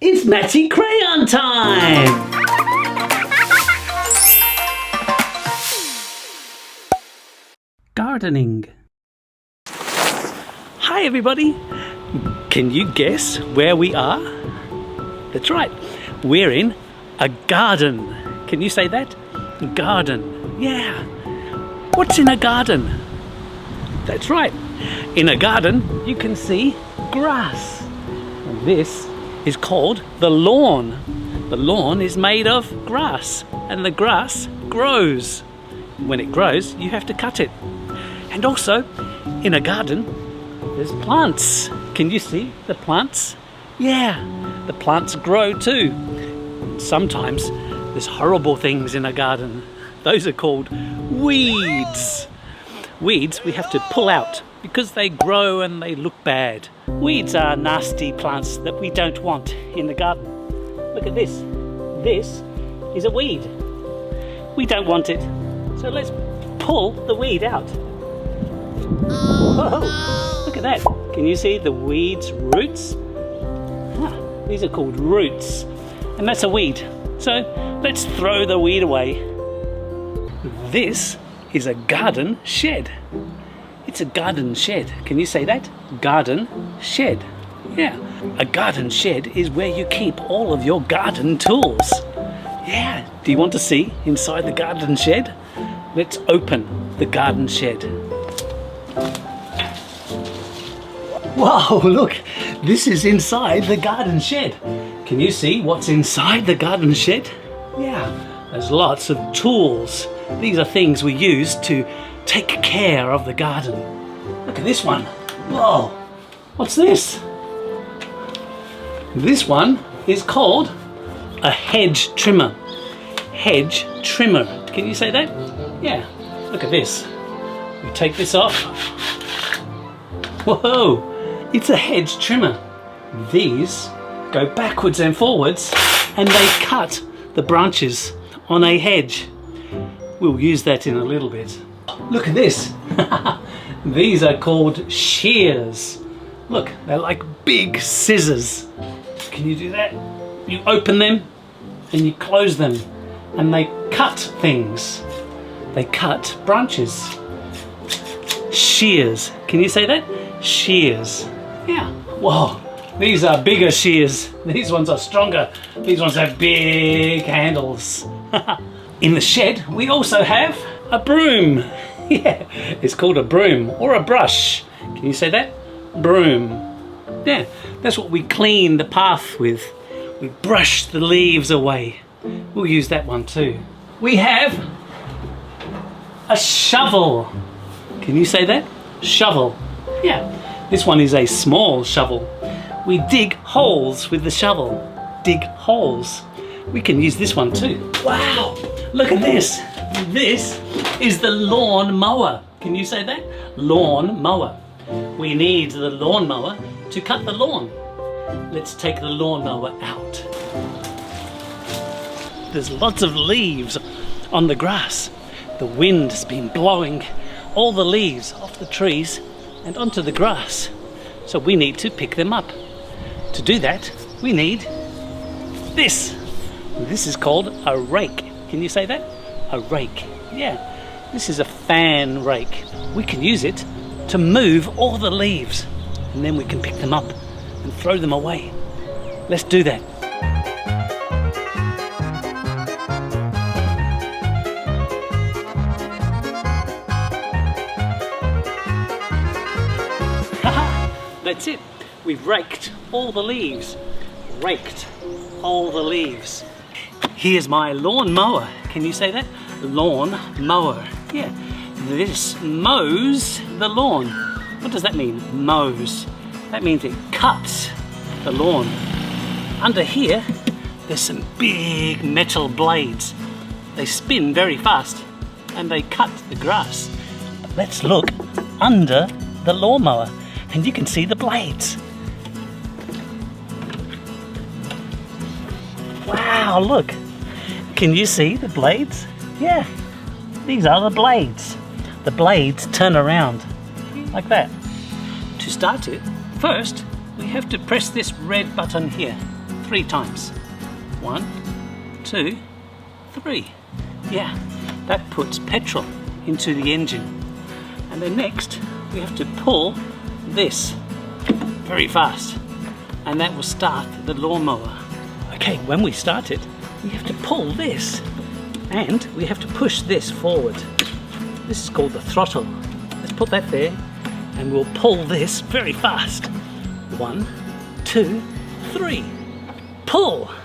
It's Matty Crayon time! Gardening. Hi everybody! Can you guess where we are? That's right, we're in a garden. Can you say that? Garden. Yeah. What's in a garden? That's right. In a garden you can see grass. And this is called the lawn. The lawn is made of grass and the grass grows. When it grows, you have to cut it. And also, in a garden, there's plants. Can you see the plants? Yeah, the plants grow too. Sometimes there's horrible things in a garden. Those are called weeds. Weeds we have to pull out because they grow and they look bad. Weeds are nasty plants that we don't want in the garden. Look at this. This is a weed. We don't want it. So let's pull the weed out. Whoa, look at that. Can you see the weed's roots? These are called roots. And that's a weed. So let's throw the weed away. This is a garden shed. It's a garden shed. Can you say that? Garden shed. Yeah. A garden shed is where you keep all of your garden tools. Yeah. Do you want to see inside the garden shed? Let's open the garden shed. Wow, look. This is inside the garden shed. Can you see what's inside the garden shed? Yeah. There's lots of tools. These are things we use to take care of the garden. Look at this one. Whoa, what's this? This one is called a hedge trimmer. Hedge trimmer. Can you say that? Yeah, look at this. We take this off. Whoa, it's a hedge trimmer. These go backwards and forwards and they cut the branches on a hedge. We'll use that in a little bit. Look at this. These are called shears. Look, they're like big scissors. Can you do that? You open them and you close them and they cut things. They cut branches. Shears. Can you say that? Shears. Yeah. Whoa. These are bigger shears. These ones are stronger. These ones have big handles. In the shed, we also have a broom. Yeah, it's called a broom or a brush. Can you say that? Broom. Yeah, that's what we clean the path with. We brush the leaves away. We'll use that one too. We have a shovel. Can you say that? Shovel. Yeah, this one is a small shovel. We dig holes with the shovel. Dig holes. We can use this one too. Wow, look at this. This is the lawn mower. Can you say that? Lawn mower. We need the lawn mower to cut the lawn. Let's take the lawn mower out. There's lots of leaves on the grass. The wind has been blowing all the leaves off the trees and onto the grass. So we need to pick them up. To do that, we need this. This is called a rake. Can you say that? A rake. Yeah. This is a fan rake. We can use it to move all the leaves and then we can pick them up and throw them away. Let's do that. That's it. We've raked all the leaves. Raked all the leaves. Here's my lawn mower. Can you say that? Lawn mower. Yeah. This mows the lawn. What does that mean? Mows. That means it cuts the lawn. Under here, there's some big metal blades. They spin very fast and they cut the grass. But let's look under the lawnmower and you can see the blades. Wow, look. Can you see the blades? Yeah, these are the blades. The blades turn around like that. To start it, first we have to press this red button here. 3 times. 1, 2, 3. Yeah, that puts petrol into the engine. And then next we have to pull this very fast, and that will start the lawnmower. Okay, when we start it, we have to pull this, and we have to push this forward. This is called the throttle. Let's put that there, and we'll pull this very fast. 1, 2, 3. Pull! Oh,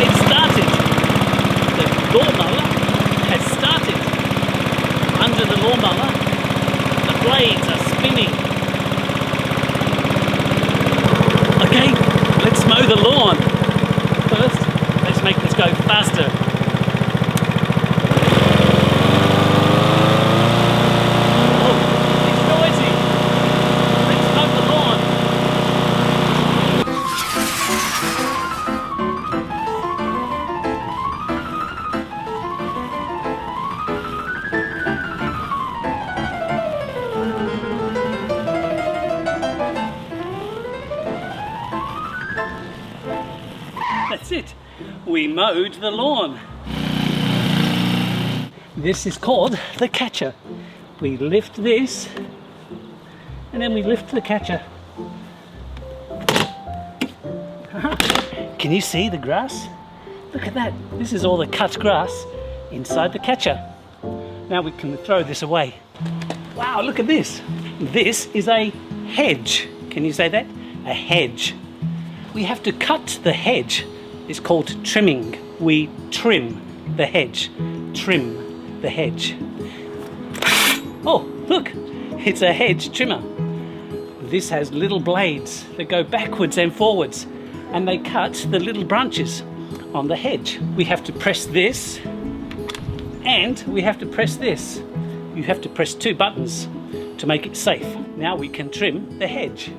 it started! The lawnmower has started. Under the lawnmower, the blades are spinning. Okay, let's mow the lawn. First, let's make this go faster. Oh, it's noisy. Let's mow the lawn. That's it. We mowed the lawn. This is called the catcher. We lift this, and then we lift the catcher. Can you see the grass? Look at that. This is all the cut grass inside the catcher. Now we can throw this away. Wow, look at this. This is a hedge. Can you say that? A hedge. We have to cut the hedge. It's called trimming. We trim the hedge. Trim the hedge. Oh, look, it's a hedge trimmer. This has little blades that go backwards and forwards, and they cut the little branches on the hedge. We have to press this, and we have to press this. You have to press 2 buttons to make it safe. Now we can trim the hedge.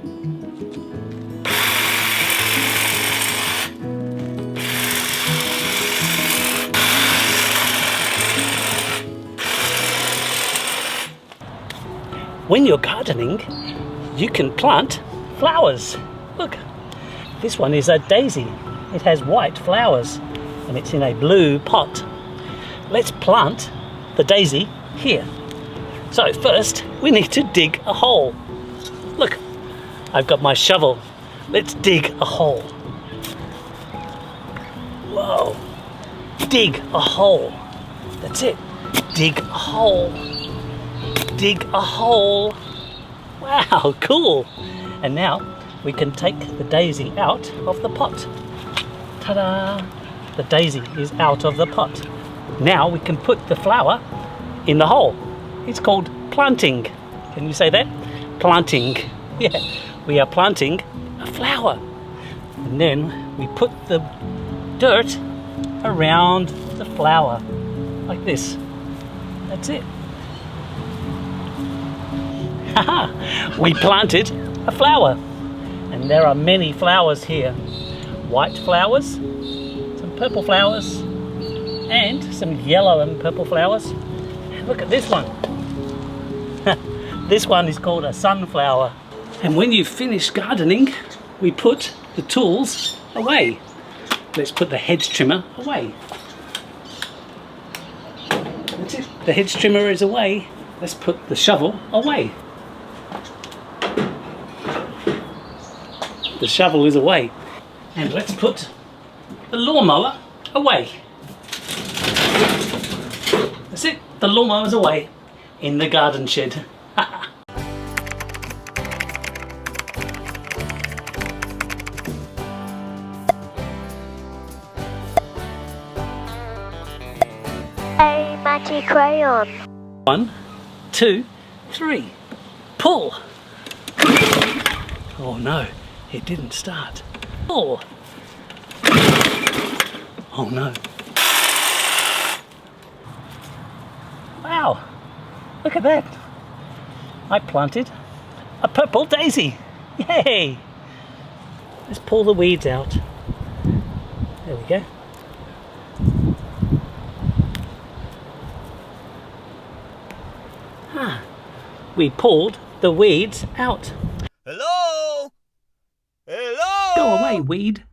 When you're gardening, you can plant flowers. Look, this one is a daisy. It has white flowers and it's in a blue pot. Let's plant the daisy here. So first we need to dig a hole. Look, I've got my shovel. Let's dig a hole. Whoa, dig a hole. That's it, dig a hole. Dig a hole. Wow, cool. And now we can take the daisy out of the pot. Ta-da! The daisy is out of the pot. Now we can put the flower in the hole. It's called planting. Can you say that? Planting. Yeah, we are planting a flower. And then we put the dirt around the flower like this. That's it. We planted a flower, and there are many flowers here. White flowers, some purple flowers, and some yellow and purple flowers. Look at this one. This one is called a sunflower. And when you finish gardening, we put the tools away. Let's put the hedge trimmer away. That's it. The hedge trimmer is away. Let's put the shovel away. The shovel is away. And let's put the lawnmower away. That's it. The lawnmower's away in the garden shed. Hey, Matty Crayon. 1, 2, 3. Pull. Oh no, it didn't start. Pull. Oh no. Wow, look at that. I planted a purple daisy. Yay! Let's pull the weeds out. There we go. We pulled the weeds out. Hello? Go away, weed.